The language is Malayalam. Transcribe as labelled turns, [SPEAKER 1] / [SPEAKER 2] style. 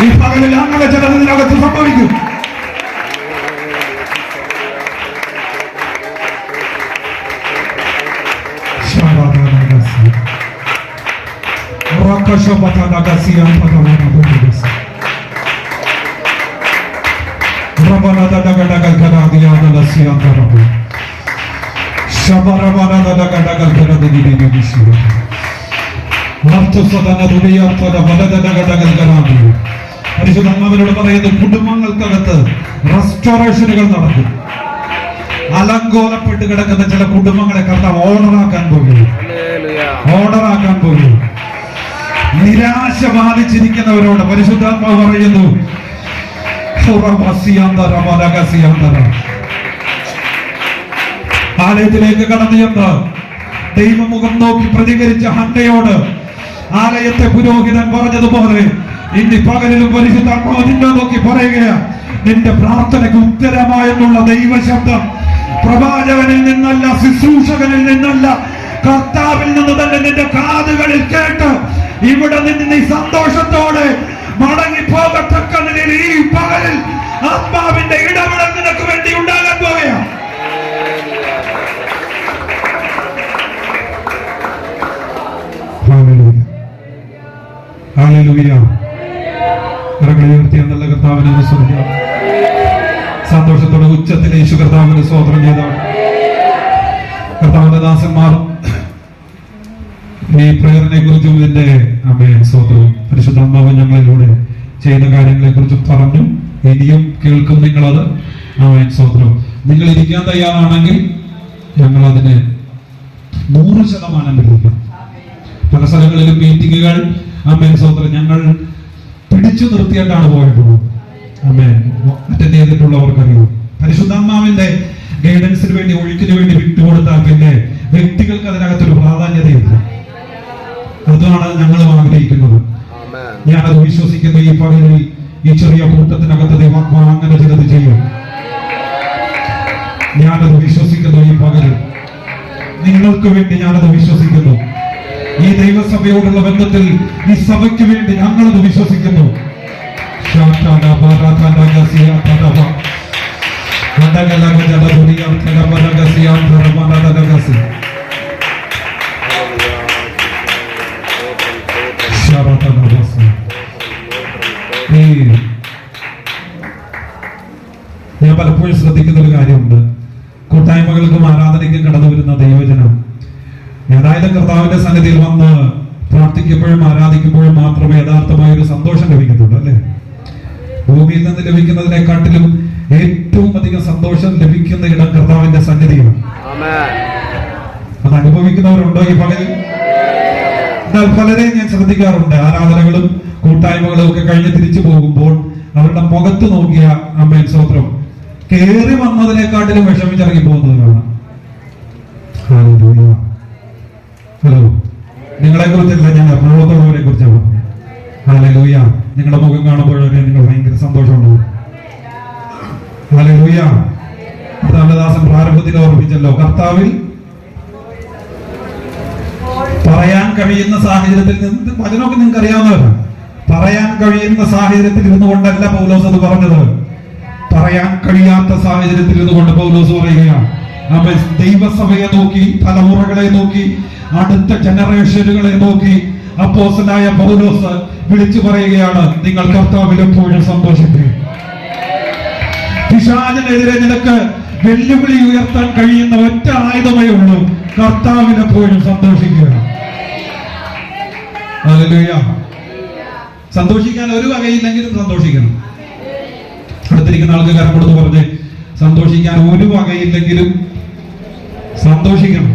[SPEAKER 1] ഈ പകലിൽ അങ്ങനെ ചിലതിനകത്ത് സംഭവിക്കും. പരിശുദ്ധാത്മാവിനോട് പറയുന്നു, കുടുംബങ്ങൾക്കകത്ത് റെസ്റ്റോറേഷനുകൾ നടക്കും. അലങ്കോലപ്പെട്ട് കിടക്കുന്ന ചില കുടുംബങ്ങളെ കർത്താവ് ഓർഡറാക്കാൻ പോകുന്നു. നിരാശ ബാധിച്ചിരിക്കുന്നവരോട് പരിശുദ്ധാത്മാവ് പറയുന്നു, ആലയത്തിലേക്ക് കടന്നു ചെന്ന് ദൈവമുഖം നോക്കി പ്രതികരിച്ച ഹന്നയോട് ആലയത്തെ പുരോഹിതൻ പറഞ്ഞതുപോലെ ഇനി പകലിലും പരിശുദ്ധാത്മാവ് നിന്നെ നോക്കി പറയുകയാണ്, നിന്റെ പ്രാർത്ഥനയ്ക്ക് ഉത്തരമായെന്നുള്ള ദൈവശബ്ദം പ്രവാചകനിൽ നിന്നല്ല, ശുശ്രൂഷകനിൽ നിന്നല്ല, കർത്താവിൽ നിന്ന് തന്നെ നിന്റെ കാതുകളിൽ കേട്ട് ഇവിടെ നിന്ന് നീ സന്തോഷത്തോടെ മടങ്ങി പോകത്തക്ക നിലയിൽ ഈ പകലിൽ ആത്മാവിന്റെ ഇടപെടൽ നിനക്ക് വേണ്ടി ഉണ്ടാകാൻ പോവുകയാണ്. നല്ല കർത്താവിനെ സന്തോഷത്തോടെ ഉച്ചത്തിൽ യേശു കർത്താവിന് സ്തോത്രം ചെയ്താണ്. കർത്താവിന്റെ ദാസന്മാർ ഈ പ്രേയറിനെ കുറിച്ചും ഇതിന്റെ സ്തോത്രവും പരിശുദ്ധാത്മാവ് ഞങ്ങളിലൂടെ ചെയ്യുന്ന കാര്യങ്ങളെ കുറിച്ച് പറഞ്ഞു. ഇനിയും കേൾക്കും നിങ്ങളത്. സ്തോത്രം. നിങ്ങൾ ഇരിക്കാൻ തയ്യാറാണെങ്കിൽ ഞങ്ങൾ അതിന് 100% ലഭിക്കും. പല സ്ഥലങ്ങളിലും മീറ്റിങ്ങുകൾ സ്തോത്രം ഞങ്ങൾ പിടിച്ചു നിർത്തിയിട്ടാണ് പോയിട്ടുള്ളത്. അറ്റൻഡ് ചെയ്തിട്ടുള്ളവർക്കറിയാം. പരിശുദ്ധാത്മാവിന്റെ ഗൈഡൻസിന് വേണ്ടി, ഒഴുക്കിന് വേണ്ടി വിട്ടുകൊടുത്താൽ പിന്നെ വ്യക്തികൾക്ക് അതിനകത്തൊരു പ്രാധാന്യതയില്ല. അതാണ് ഞങ്ങൾ ആഗ്രഹിക്കുന്നത്. ഞാനത് വിശ്വസിക്കുന്നു. ഈ പകലിൽ ഈ ചെറിയ കൂട്ടത്തിനകത്ത് അങ്ങനെ ചിലത് ചെയ്യും. ഞാനത് വിശ്വസിക്കുന്നു. ഈ പകലിൽ നിങ്ങൾക്ക് വേണ്ടി ഞാനത് വിശ്വസിക്കുന്നു. ഈ ദൈവസഭയോടുള്ള ബന്ധത്തിൽ ഈ സഭയ്ക്ക് വേണ്ടി ഞങ്ങളത് വിശ്വസിക്കുന്നു. ഞാൻ പലപ്പോഴും ശ്രദ്ധിക്കുന്ന ഒരു കാര്യമുണ്ട്. കൂട്ടായ്മകൾക്കും ആരാധനയ്ക്കും കടന്നു വരുന്ന ദൈവജനം ഏതായാലും കർത്താവിന്റെ സന്നിധിയിൽ വന്ന് പ്രാർത്ഥിക്കുമ്പോഴും ആരാധിക്കുമ്പോഴും മാത്രമേ യഥാർത്ഥമായ ഒരു സന്തോഷം ലഭിക്കുന്നുള്ളൂ, അല്ലെ? ഭൂമിയിൽ നിന്ന് ലഭിക്കുന്നതിനെക്കാട്ടിലും ഏറ്റവും അധികം സന്തോഷം ലഭിക്കുന്ന ഇടം കർത്താവിന്റെ സന്നിധിയാണ്. അത് അനുഭവിക്കുന്നവരുണ്ടോ ഈ പകലിൽ? എന്നാൽ പലരെയും ഞാൻ ശ്രദ്ധിക്കാറുണ്ട്. ആരാധനകളും കൂട്ടായ്മകളും ഒക്കെ കഴിഞ്ഞ് തിരിച്ചു പോകുമ്പോൾ അവരുടെ മുഖത്ത് നോക്കിയ സ്തോത്രം കേറി വന്നതിനെക്കാട്ടിലും വിഷമിച്ചിറങ്ങി പോകുന്നത് കാണാം. ഹലോ, നിങ്ങളെ കുറിച്ചല്ല, ഞാൻ എറണാകുളത്തുള്ളവരെ കുറിച്ചാണ്. ഹല്ലേലൂയ. നിങ്ങളുടെ മുഖം കാണുമ്പോഴൊക്കെ നിങ്ങൾ ഭയങ്കര സന്തോഷമുണ്ടാവും. ഹല്ലേലൂയ. കർത്താവിദാസൻ പ്രാരംഭത്തിൽ ഓർമ്മിച്ചല്ലോ, കർത്താവിൽ പറയാൻ കഴിയുന്ന സാഹചര്യത്തിൽ നിന്ന്, വചനമൊക്കെ നിങ്ങൾക്ക് അറിയാവുന്നവരാണ്. പറയാൻ കഴിയുന്ന സാഹചര്യത്തിൽ ഇരുന്നുകൊണ്ടല്ല പൗലോസ് അത് പറഞ്ഞത്. പറയാൻ കഴിയാത്ത സാഹചര്യത്തിൽ ഇരുന്നുകൊണ്ട് പൗലോസ് പറയുകയാണ്. ദൈവസഭയെ നോക്കി, തലമുറകളെ നോക്കി, അടുത്ത ജനറേഷനുകളെ നോക്കി അപ്പോസ്തലനായ പൗലോസ് വിളിച്ചു പറയുകയാണ്, നിങ്ങൾ കർത്താവിൽ എപ്പോഴും സന്തോഷിക്കുക. പിശാചിനെതിരെ നിനക്ക് വെല്ലുവിളി ഉയർത്താൻ കഴിയുന്ന ഒറ്റ ആയുധമേ ഉള്ളൂ, കർത്താവിൽ എപ്പോഴും സന്തോഷിക്കുക. ഹല്ലേലൂയ. സന്തോഷിക്കാൻ ഒരു വകയില്ലെങ്കിലും സന്തോഷിക്കണം. അടുത്തിരിക്കുന്ന ആൾക്ക് കരം കൊടുത്ത് പറഞ്ഞ്, സന്തോഷിക്കാൻ ഒരു വകയില്ലെങ്കിലും സന്തോഷിക്കണം.